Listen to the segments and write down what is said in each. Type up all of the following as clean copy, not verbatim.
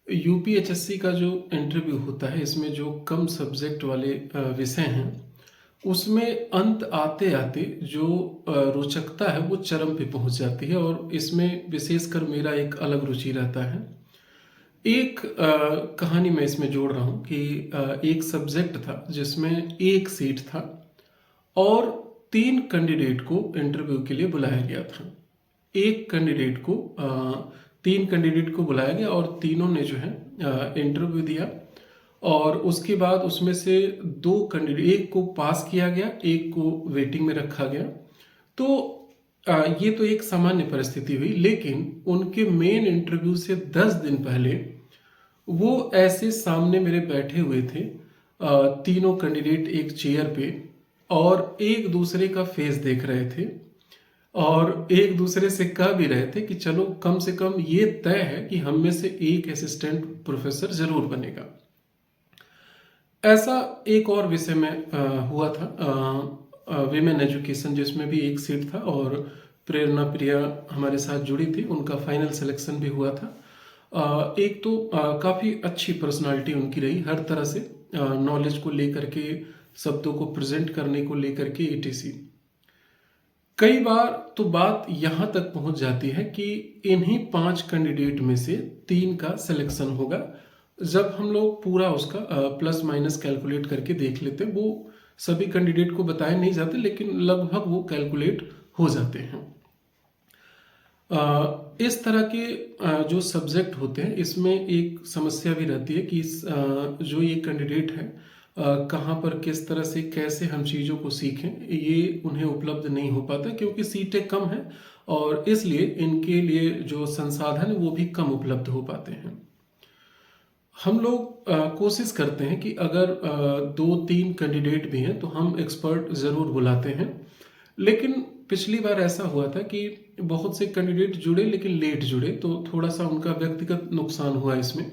UPHSC का जो interview होता है, इसमें जो कम सब्जेक्ट वाले विषय हैं, उसमें अंत आते आते जो रोचकता है वो चरम पे पहुंच जाती है। और इसमें विशेषकर मेरा एक अलग रुचि रहता है। एक कहानी मैं इसमें जोड़ रहा हूँ कि एक सब्जेक्ट था जिसमें एक सीट था और 3 कैंडिडेट को इंटरव्यू के लिए बुलाया गया था। एक कैंडिडेट को 3 कैंडिडेट को बुलाया गया और तीनों ने जो है इंटरव्यू दिया। और उसके बाद उसमें से 2 कैंडिडेट, एक को पास किया गया, एक को वेटिंग में रखा गया। तो ये तो एक सामान्य परिस्थिति हुई, लेकिन उनके मेन इंटरव्यू से 10 दिन पहले वो ऐसे सामने मेरे बैठे हुए थे, तीनों कैंडिडेट एक चेयर पे, और एक दूसरे का फेस देख रहे थे और एक दूसरे से कह भी रहे थे कि चलो कम से कम ये तय है कि हम में से एक असिस्टेंट प्रोफेसर जरूर बनेगा। ऐसा एक और विषय में हुआ था, विमेन एजुकेशन, जिसमें भी एक सीट था और प्रेरणा प्रिया हमारे साथ जुड़ी थी, उनका फाइनल सिलेक्शन भी हुआ था। एक तो काफ़ी अच्छी पर्सनालिटी उनकी रही, हर तरह से नॉलेज को लेकर के, शब्दों को प्रेजेंट करने को लेकर के etc। कई बार तो बात यहाँ तक पहुँच जाती है कि इन्हीं 5 कैंडिडेट में से 3 का सिलेक्शन होगा। जब हम लोग पूरा उसका प्लस माइनस कैलकुलेट करके देख लेते हैं, वो सभी कैंडिडेट को बताए नहीं जाते, लेकिन लगभग वो कैलकुलेट हो जाते हैं। इस तरह के जो सब्जेक्ट होते हैं, इसमें एक समस्या भी रहती है कि जो ये कैंडिडेट है कहाँ पर किस तरह से कैसे हम चीज़ों को सीखें, ये उन्हें उपलब्ध नहीं हो पाता क्योंकि सीटें कम हैं और इसलिए इनके लिए जो संसाधन है वो भी कम उपलब्ध हो पाते हैं। हम लोग कोशिश करते हैं कि अगर 2-3 कैंडिडेट भी हैं तो हम एक्सपर्ट ज़रूर बुलाते हैं, लेकिन पिछली बार ऐसा हुआ था कि बहुत से कैंडिडेट जुड़े लेकिन लेट जुड़े, तो थोड़ा सा उनका व्यक्तिगत नुकसान हुआ इसमें।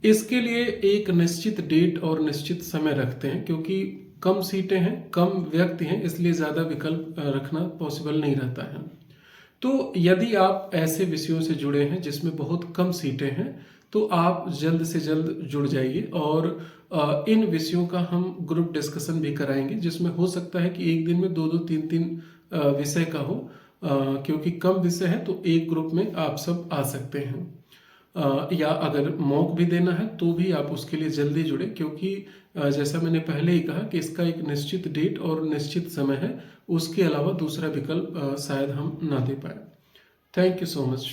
इसके लिए एक निश्चित डेट और निश्चित समय रखते हैं, क्योंकि कम सीटें हैं, कम व्यक्ति हैं, इसलिए ज़्यादा विकल्प रखना पॉसिबल नहीं रहता है। तो यदि आप ऐसे विषयों से जुड़े हैं जिसमें बहुत कम सीटें हैं, तो आप जल्द से जल्द जुड़ जाइए और इन विषयों का हम ग्रुप डिस्कशन भी कराएंगे, जिसमें हो सकता है कि एक दिन में 2-2, 3-3 विषय का हो, क्योंकि कम विषय है तो एक ग्रुप में आप सब आ सकते हैं। या अगर मॉक भी देना है तो भी आप उसके लिए जल्दी जुड़े, क्योंकि जैसा मैंने पहले ही कहा कि इसका एक निश्चित डेट और निश्चित समय है, उसके अलावा दूसरा विकल्प शायद हम ना दे पाए। Thank you so much.